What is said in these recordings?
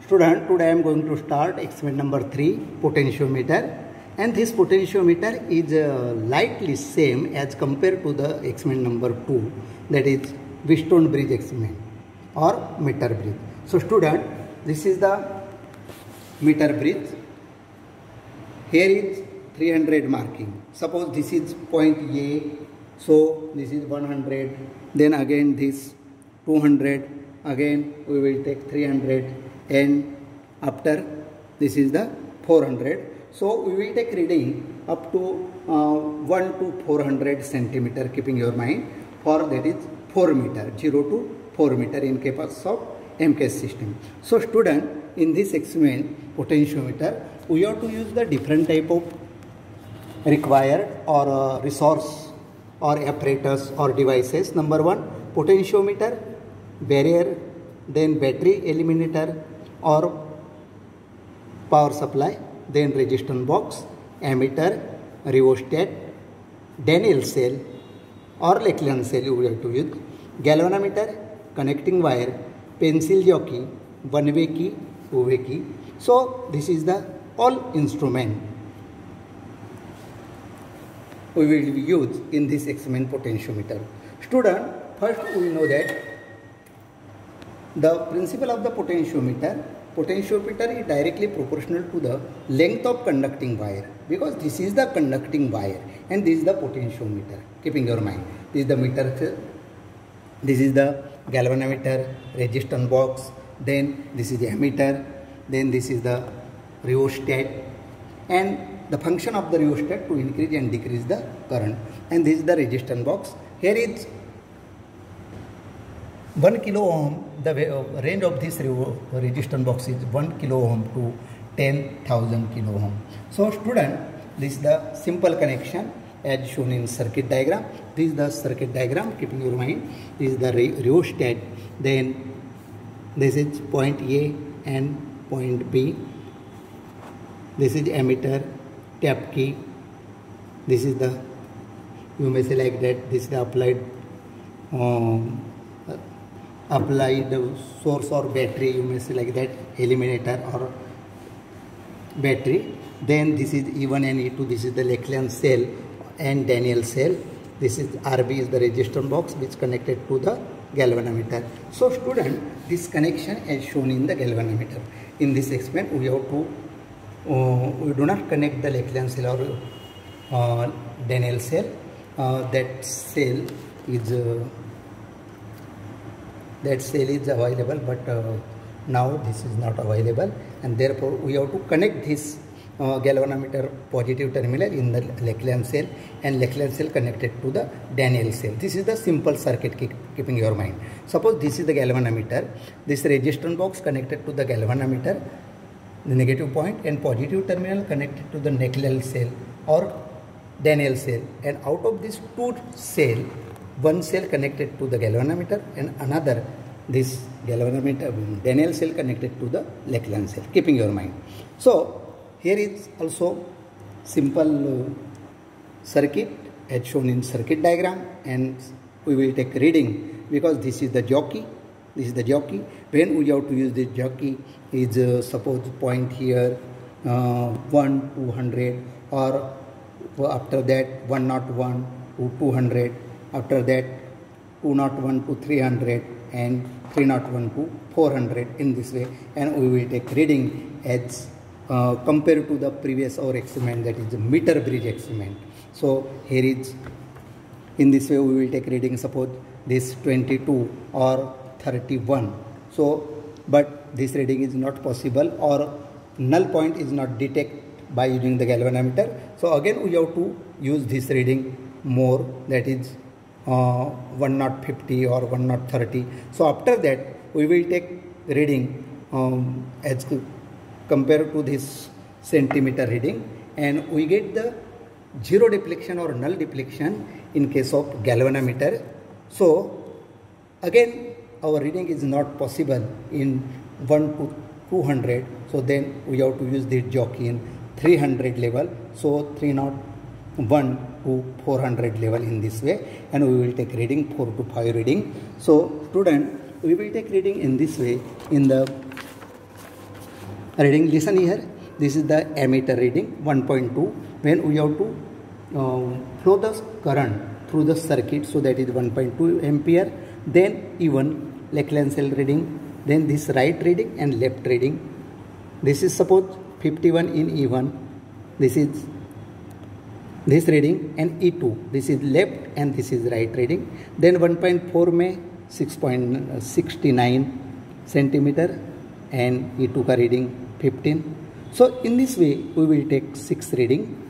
Student, today I am going to start experiment number 3, potentiometer, and this potentiometer is lightly same as compared to the experiment number 2, that is Wheatstone bridge experiment or meter bridge. So student, this is the meter bridge. Here is 300 marking. Suppose this is point A, so this is 100, then again this 200, again we will take 300, and after this is the 400. So we will take reading up to 1 to 400 centimeter, keeping your mind, for that is 4 meter, 0 to 4 meter in case of MKS system. So student, in this experiment potentiometer, we have to use the different type of required or resource or apparatus or devices. Number 1, potentiometer, barrier, then battery eliminator or power supply, then resistance box, ammeter, rheostat, Daniell cell or Lackland cell you will have to use, galvanometer, connecting wire, pencil jockey, one-way key, two-way key. So this is the all instrument we will use in this experiment potentiometer. Student, first we know that the principle of the potentiometer is directly proportional to the length of conducting wire, because this is the conducting wire and this is the potentiometer, keeping your mind. This is the meter, this is the galvanometer, resistance box, then this is the ammeter, then this is the rheostat, and the function of the rheostat to increase and decrease the current, and this is the resistance box. Here is 1 kilo ohm. The range of this resistance box is 1 kilo ohm to 10,000 kilo ohm. So student, this is the simple connection as shown in circuit diagram. This is the circuit diagram, keeping your mind. This is the rheostat, then this is point A and point B. This is ammeter, tap key. This is the, you may say like that, this is the applied source or battery, you may say like that, eliminator or battery. Then this is E1 and E2, this is the Lackland cell and Daniell cell. This is RB is the resistance box which connected to the galvanometer. So student, this connection is shown in the galvanometer. In this experiment we have to we do not connect the Lackland cell or Daniell cell. That cell is available, but now this is not available, and therefore we have to connect this galvanometer positive terminal in the Lackland cell and Lackland cell connected to the Daniell cell. This is the simple circuit, keeping your mind. Suppose this is the galvanometer, this resistance box connected to the galvanometer, the negative point, and positive terminal connected to the Lackland cell or Daniell cell, and out of these two cells, one cell connected to the galvanometer and another this galvanometer Daniell cell connected to the Lackland cell, keeping your mind. So here is also simple circuit as shown in circuit diagram, and we will take reading because this is the jockey. This is the jockey. When we have to use this jockey is suppose point here 1 200, or after that 101 to 200, after that 201 to 300, and 301 to 400, in this way, and we will take reading as compared to the previous our experiment, that is the meter bridge experiment. So here is, in this way we will take reading, suppose this 22 or 31. So but this reading is not possible, or null point is not detected by using the galvanometer. So again we have to use this reading more, that is 150 or 130. So after that we will take reading as compared to this centimeter reading, and we get the zero deflection or null deflection in case of galvanometer. So again our reading is not possible in 1 to 200, so then we have to use this jockey in 300 level, so 301 to 400 level, in this way, and we will take reading 4 to 5 reading. So student, we will take reading in this way in the reading. Listen here, this is the ammeter reading 1.2. when we have to flow the current through the circuit, so that is 1.2 ampere. Then E1 Lakeland cell reading, then this right reading and left reading. This is suppose 51 in E1, this is this reading, and E2 this is left and this is right reading. Then 1.4 में 6.69 centimeter and E2 का reading 15. So in this way we will take 6 reading,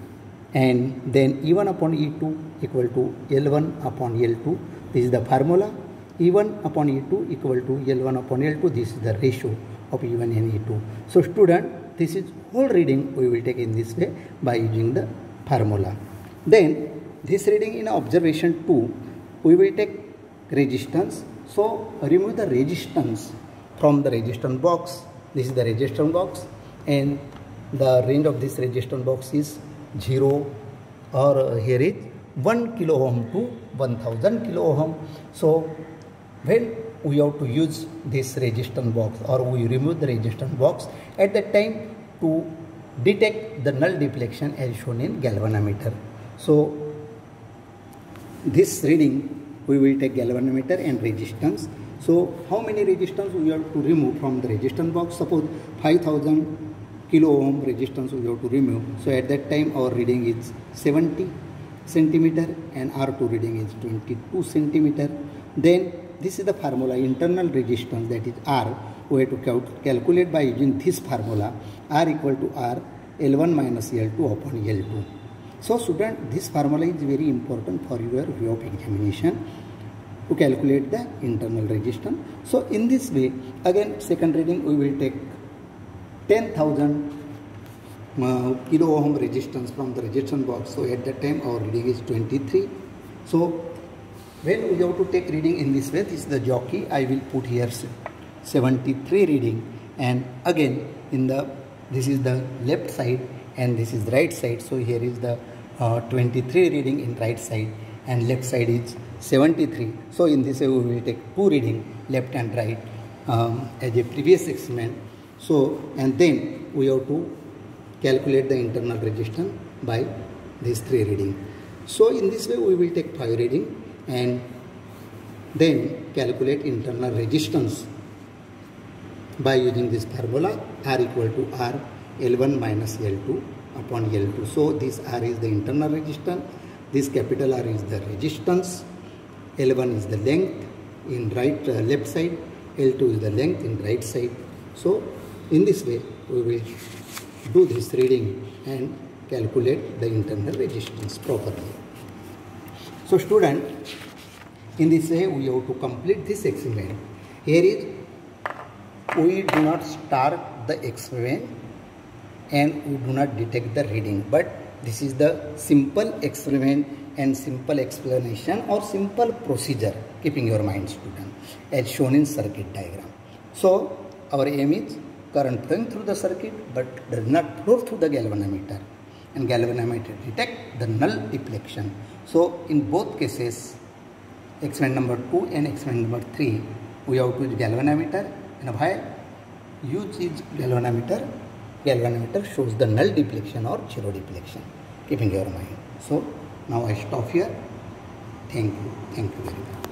and then E1 upon E2 equal to L1 upon L2. This is the formula. E1 upon E2 equal to L1 upon L2. This is the ratio of E1 and E2. So student, this is whole reading we will take in this way by using the formula. Then this reading in observation 2, we will take resistance. So remove the resistance from the resistance box. This is the resistance box, and the range of this resistance box is 0, or here is 1 kilo ohm to 1000 kilo ohm. So when we have to use this resistance box, or we remove the resistance box at that time to detect the null deflection as shown in galvanometer. So this reading we will take galvanometer and resistance. So how many resistance we have to remove from the resistance box? Suppose 5000 kilo ohm resistance we have to remove. So at that time our reading is 70 centimeter and R2 reading is 22 centimeter. Then this is the formula, internal resistance, that is R. We have to calculate by using this formula, R equal to R L1 minus L2 upon L2. So student, this formula is very important for your way of examination to calculate the internal resistance. So in this way, again second reading we will take 10,000 kilo ohm resistance from the resistance box. So at that time our reading is 23. So when we have to take reading in this way, this is the jockey. I will put here 73 reading, and again in the this is the left side and this is right side. So here is the 23 reading in right side and left side is 73. So in this way we will take 2 reading left and right as a previous experiment. So and then we have to calculate the internal resistance by these 3 reading. So in this way we will take 5 reading and then calculate internal resistance by using this formula, R equal to R L1 minus L2 upon L2. So this R is the internal resistance, this capital R is the resistance, L1 is the length in left side, L2 is the length in right side. So in this way we will do this reading and calculate the internal resistance properly. So student, in this way we have to complete this experiment. Here is, we do not start the experiment and we do not detect the reading, but this is the simple experiment and simple explanation or simple procedure, keeping your mind student, as shown in circuit diagram. So our aim is current flowing through the circuit but does not flow through the galvanometer, and galvanometer detect the null deflection. So in both cases, experiment number 2 and experiment number 3, we have to use galvanometer, and why use is galvanometer? Galvanometer shows the null deflection or zero deflection, keeping your mind. So now I stop here. Thank you very much.